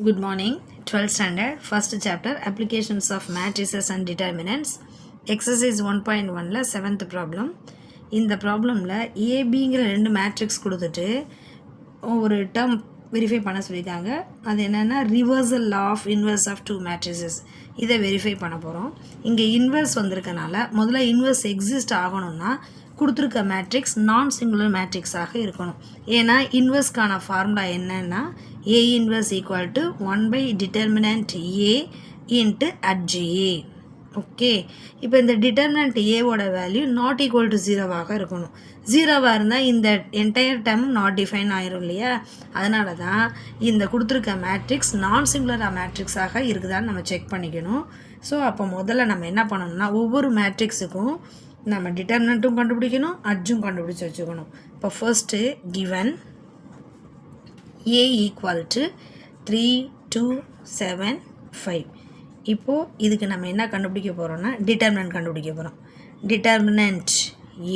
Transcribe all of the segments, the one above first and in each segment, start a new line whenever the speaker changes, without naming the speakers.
Good morning. 12th standard, first chapter, applications of matrices and determinants. Exercise 1.1ல 7th problem. இந்த ப்ராப்ளமில் ஏபிங்கிற ரெண்டு matrix கொடுத்துட்டு ஒரு term verify பண்ண சொல்லியிருக்காங்க. அது என்னென்னா reversal of inverse of two matrices. இதை வெரிஃபை பண்ண போகிறோம். இங்கே இன்வர்ஸ் வந்திருக்கனால முதல்ல இன்வர்ஸ் எக்ஸிஸ்ட் ஆகணும்னா கொடுத்துருக்க மேட்ரிக்ஸ் நான் சிங்குலர் மேட்ரிக்ஸாக இருக்கணும். ஏன்னா இன்வர்ஸ்க்கான ஃபார்முலா என்னன்னா ஏ inverse equal to 1 determinant A into அட்ஜிஏ. Okay, இப்போ இந்த டிட்டர்மினன்ட் ஏவோட வேல்யூ நாட் ஈக்குவல் டு 0வாக இருக்கணும். 0வாக இருந்தால் இந்த என்டையர் டேர்ம் நாட் டிஃபைன் ஆயிரும் இல்லையா? அதனால தான் இந்த கொடுத்துருக்க மேட்ரிக்ஸ் நான் சிங்குலர் மேட்ரிக்ஸாக இருக்குதான்னு நம்ம செக் பண்ணிக்கணும். ஸோ அப்போ முதல்ல நம்ம என்ன பண்ணணும்னா ஒவ்வொரு மேட்ரிக்ஸுக்கும் நம்ம டிட்டர்மினண்ட்டும் கண்டுபிடிக்கணும், அட்ஜும் கண்டுபிடிச்சி வச்சுக்கணும். இப்போ first given A equal to 3, 2, 7, 5. இப்போது இதுக்கு நம்ம என்ன கண்டுபிடிக்க போகிறோம்னா டிட்டர்மினன்ட் கண்டுபிடிக்க போகிறோம். டிட்டர்மினன்ட்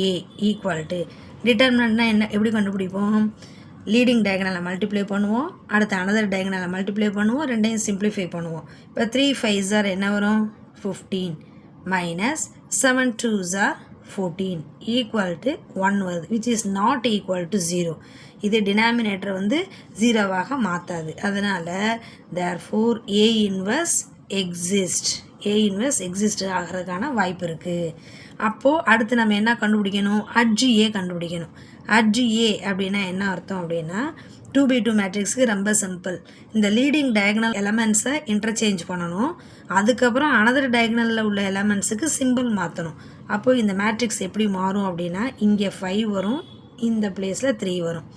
ஏ ஈக்குவல் டு டிட்டர்மினன்ட்னா என்ன, எப்படி கண்டுபிடிப்போம்? லீடிங் டயகனலை மல்டிப்ளை பண்ணுவோம், அடுத்து அனதர் டயகனலை மல்டிப்ளை பண்ணுவோம், ரெண்டையும் சிம்பிளிஃபை பண்ணுவோம். இப்போ 3 5s ஆர் என்ன வரும்? 15 minus 7 2s R 14 equal to 1 வருது, which is not equal to 0. இது டினாமினேட்டர் வந்து 0வாக மாற்றாது. அதனால் தேர்ஃபோர் ஏ இன்வர்ஸ் எக்ஸிஸ்ட் ஆகிறதுக்கான வாய்ப்பு இருக்குது. அப்போது அடுத்து நம்ம என்ன கண்டுபிடிக்கணும்? அட்ஜு ஏ கண்டுபிடிக்கணும். அட்ஜு ஏ அப்படின்னா என்ன அர்த்தம் அப்படின்னா 2x2 மேட்ரிக்ஸுக்கு ரொம்ப சிம்பிள். இந்த லீடிங் டயகனல் எலமெண்ட்ஸை இன்டர்சேஞ்ச் பண்ணணும், அதுக்கப்புறம் அனதர் டயகனலில் உள்ள எலமெண்ட்ஸுக்கு சிம்பிள் மாற்றணும். அப்போது இந்த மேட்ரிக்ஸ் எப்படி மாறும் அப்படின்னா இங்கே 5 வரும், இந்த பிளேஸில் 3 வரும்.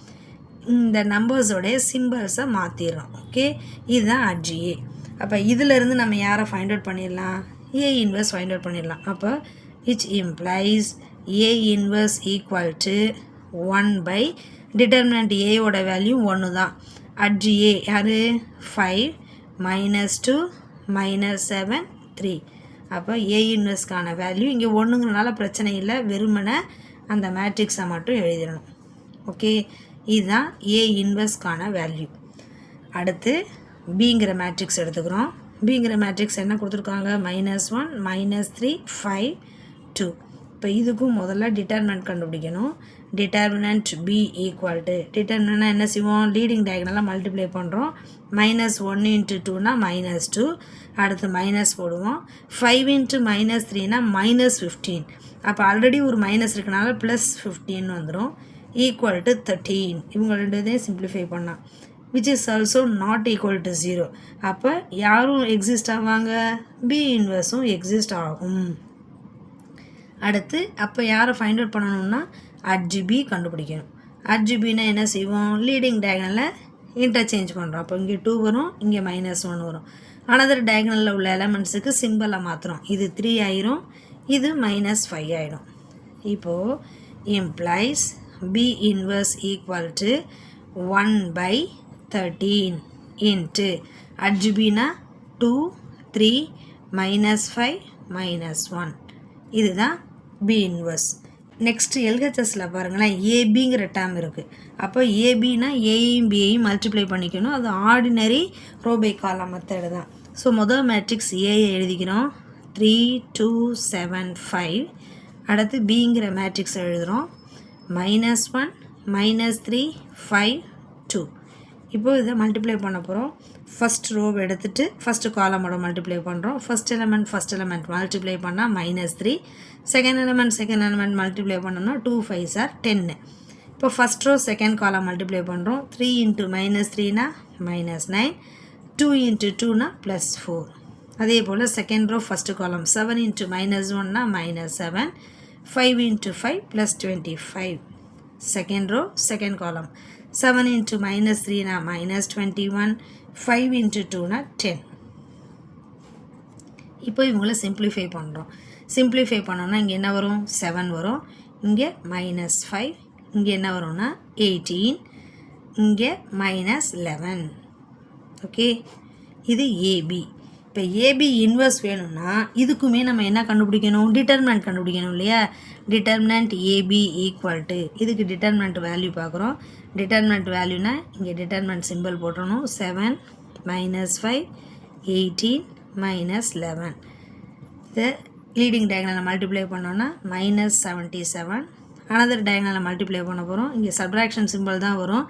இந்த நம்பர்ஸோடைய சிம்பிள்ஸை மாற்றிடுறோம். ஓகே, இதுதான் அட்ஜு ஏ. அப்போ இதிலிருந்து நம்ம யாரை ஃபைண்ட் அவுட் பண்ணிடலாம்? ஏ இன்வர்ஸ் ஃபைண்ட் அவுட் பண்ணிடலாம். அப்போ which implies A inverse equal to 1 determinant ஏயோட வேல்யூ 1 தான். அட்ஜு ஏ யார்? 5 மைனஸ் 2 மைனஸ் 7 3. அப்போ ஏ இன்வர்ஸ்க்கான வேல்யூ இங்கே 1ங்கிறனால பிரச்சனை இல்லை, வெறுமனை அந்த மேட்ரிக்ஸை மட்டும் எழுதிடணும். ஓகே, இதுதான் ஏ இன்வர்ஸ்க்கான வேல்யூ. அடுத்து பிங்கிற மேட்ரிக்ஸ் எடுத்துக்கிறோம். பிங்கிற மேட்ரிக்ஸ் என்ன கொடுத்துருக்காங்க? -1 -3 5 2. இப்போ இதுக்கும் முதல்ல டிட்டர்மினன்ட் கண்டுபிடிக்கணும். டிட்டர்மினன்ட் பி ஈக்குவல் டு டிட்டர்மினன்ட்னா என்ன செய்வோம்? லீடிங் டயகனலாக மல்டிப்ளை பண்ணுறோம். -1 × 2னா -2, அடுத்து மைனஸ் போடுவோம். 5 × -3னா -15. அப்போ ஆல்ரெடி ஒரு மைனஸ் இருக்கனால +15 வந்துடும், ஈக்குவல் டு 13. இவங்க ரெண்டு இதையும் சிம்பிளிஃபை பண்ணால் which is also not equal to 0. அப்போ யாரும் எக்ஸிஸ்ட் ஆவாங்க? பி இன்வர்ஸும் எக்ஸிஸ்ட் ஆகும். அடுத்து அப்போ யாரை ஃபைண்ட் அவுட் பண்ணணும்னா அட்ஜு பி கண்டுபிடிக்கணும். அட்ஜு பின்னா என்ன செய்வோம்? லீடிங் டயகனலை இன்டர்சேஞ்ச் பண்ணுறோம். அப்போ இங்கே 2 வரும், இங்கே -1 வரும். அனதர் டயகனலில் உள்ள எலமெண்ட்ஸுக்கு சிம்பிளை மாற்றுறோம். இது 3 ஆயிரும், இது -5 ஆகிடும். இப்போது implies B inverse equal to 1/13 into அட்ஜு பின்னா 2 3 -5 -1. இதுதான் பி இன்வர்ஸ். நெக்ஸ்ட்டு எல்ஹெச்எஸில் பாருங்களேன், ஏபிங்கிற டேர்ம் இருக்குது. அப்போ ஏபின்னா ஏயும் பியையும் மல்டிப்ளை பண்ணிக்கணும். அது ஆர்டினரி ரோ பை காலம் மெத்தடு தான். ஸோ முதல் மேட்ரிக்ஸ் ஏயை எழுதிக்கிறோம், 3 2 7 5. அடுத்து பிங்கிற மேட்ரிக்ஸ் எழுதுகிறோம், -1 -3 5 2. இப்போது இதை மல்டிப்ளை பண்ண போகிறோம். ஃபஸ்ட் ரோவை எடுத்துகிட்டு ஃபஸ்ட்டு காலமோட மல்டிப்ளை பண்ணுறோம். ஃபஸ்ட் எலமெண்ட் மல்டிப்ளை பண்ணால் -3, செகண்ட் எலமெண்ட் மல்டிப்ளை பண்ணோம்னா 2 5s ஆர் 10. இப்போ first row second column multiply பண்ணுறோம். 3 × -3னா -9, 2 × 2னா +4. அதே போல் செகண்ட் ரோ ஃபஸ்ட்டு காலம் 7 × -1னா -7, 5 × 5 +25. செகண்ட் ரோ செகண்ட் காலம் 7 × -3னா -21, 5 × 2னா 10. இப்போ இவங்கள சிம்பிளிஃபை பண்ணுறோம். சிம்பிளிஃபை பண்ணோன்னா இங்கே என்ன வரும்? 7 வரும், இங்கே -5, இங்கே என்ன வரும்னா 18, இங்கே -11. ஓகே, இது ஏபி. இப்போ ஏபி இன்வர்ஸ் வேணும்னா இதுக்குமே நம்ம என்ன கண்டுபிடிக்கணும்? டிட்டர்மினன்ட் கண்டுபிடிக்கணும் இல்லையா? டிட்டர்மினன்ட் ஏபி ஈக்குவல் டு இதுக்கு டிட்டர்மினன்ட் வேல்யூ பார்க்குறோம். டிட்டர்மினன்ட் வேல்யூனா இங்கே டிட்டர்மினன்ட் சிம்பிள் போட்டணும். 7 minus 5, 18, minus 11. The leading diagonal multiply பண்ணோம்னா minus 77. another diagonal multiply பண்ண போகிறோம். இங்கே subtraction symbol தான் வரும்.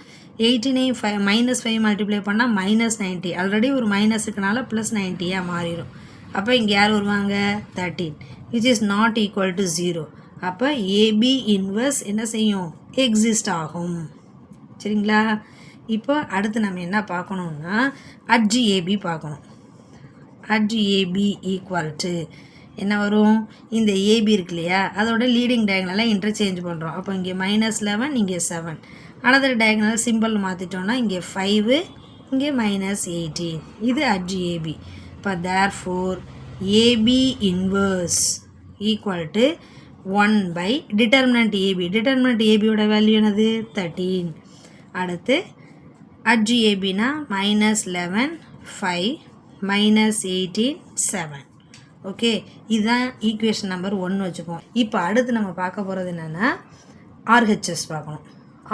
18 minus 5 multiply பண்ணால் minus 90. ஆல்ரெடி ஒரு மைனஸ் இருக்கனால ப்ளஸ் 90 மாறிடும். அப்போ இங்கே யார் வருவாங்க 13 which is not equal to 0. அப்போ ஏபி இன்வர்ஸ் என்ன செய்யும் எக்ஸிஸ்ட் ஆகும். சரிங்களா? இப்போ அடுத்து நம்ம என்ன பார்க்கணுன்னா அட்ஜி ஏபி பார்க்கணும். அட்ஜி ஏபி ஈக்குவல் டு என்ன வரும் இந்த ஏபி இருக்கு இல்லையா அதோட லீடிங் டயகனலாக இன்டர்சேஞ்ச் பண்ணுறோம். அப்போ இங்கே minus 11 இங்கே 7 another டயகனல் சிம்பிள் மாற்றிட்டோன்னா இங்கே 5 இங்கே minus 18 இது அட்ஜி ஏபி. இப்போ therefore AB inverse equal to 1 by determinant AB. Determinant ஏபியோட வேல்யூ என்னது 13. அடுத்து அட்ஜி ஏபினா minus 11 5 minus 18 7. ஓகே இதுதான் ஈக்குவேஷன் நம்பர் 1 வச்சுப்போம். இப்போ அடுத்து நம்ம பார்க்க போகிறது என்னென்னா ஆர்ஹெச்எஸ் பார்க்கணும்.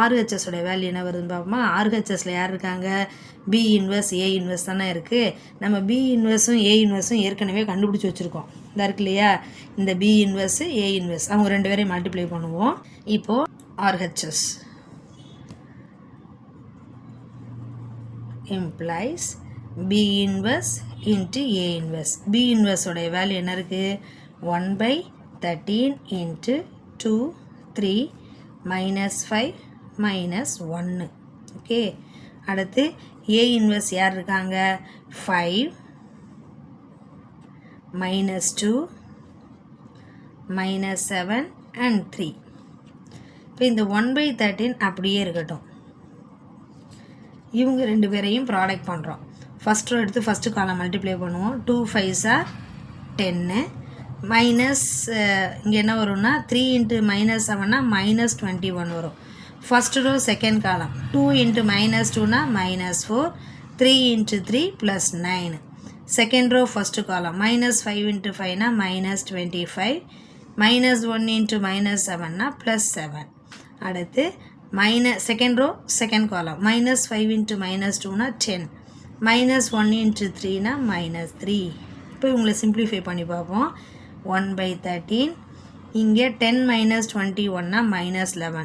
ஆர்ஹெச்எஸோட வேல்யூ என்ன வருதுன்னு பார்ப்போமா? ஆர்ஹெச்எஸில் யார் இருக்காங்க பி இன்வர்ஸ் ஏ இன்வர்ஸ் தானே இருக்குது. நம்ம பி இன்வர்ஸும் ஏ இன்வர்ஸும் ஏற்கனவே கண்டுபிடிச்சி வச்சுருக்கோம். இதாக இருக்கு இல்லையா இந்த பி இன்வர்ஸு ஏ இன்வர்ஸ் அவங்க ரெண்டு பேரையும் மல்டிப்ளை பண்ணுவோம். இப்போது RHS implies B inverse into A inverse. B inverse உடைய வேல்யூ என்ன இருக்குது 1 by 13 into 2 3 minus 5 minus 1. Okay அடுத்து A inverse யார் இருக்காங்க 5 minus 2 minus 7 and 3. இப்போ இந்த 1 by 13 அப்படியே இருக்கட்டும். இவங்க ரெண்டு பேரையும் ப்ராடக்ட் பண்ணுறோம். ஃபஸ்ட் ரோ எடுத்து ஃபஸ்ட்டு காலம் மல்டிப்ளை பண்ணுவோம். 2 5s are 10 மைனஸ் இங்கே என்ன வரும்னா 3 இன்ட்டு மைனஸ் 7னா மைனஸ் 21 வரும். First row second column 2 into minus 2னா minus 4 3 into 3 plus 9. Second row first column minus 5 into 5னா மைனஸ் 25 மைனஸ் 1 இன்ட்டு மைனஸ் 7னா ப்ளஸ் 7. அடுத்து minus second row second column minus 5 into minus 2 na 10 minus 1 into 3 na minus 3. இப்போ இவங்களை simplify பண்ணி பார்ப்போம். 1 by 13 இங்கே 10 minus 21 na minus 11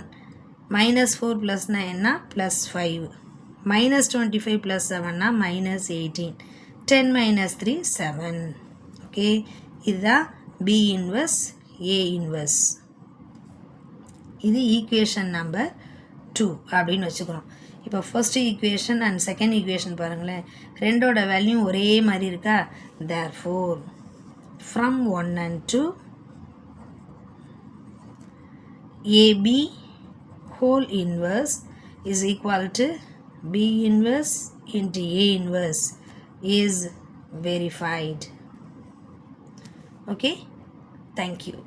minus 4 plus 9 na plus 5 minus 25 plus 7 na minus 18 10 minus 3 7. Okay இதுதான் B inverse A inverse. இது equation number 2 அப்படின்னு வச்சுக்கிறோம். இப்போ first equation and second equation பாருங்களேன் ரெண்டோட வேல்யூ ஒரே மாதிரி இருக்கா. Therefore from 1 and 2 AB whole inverse is equal to B inverse into A inverse is verified. Okay, thank you.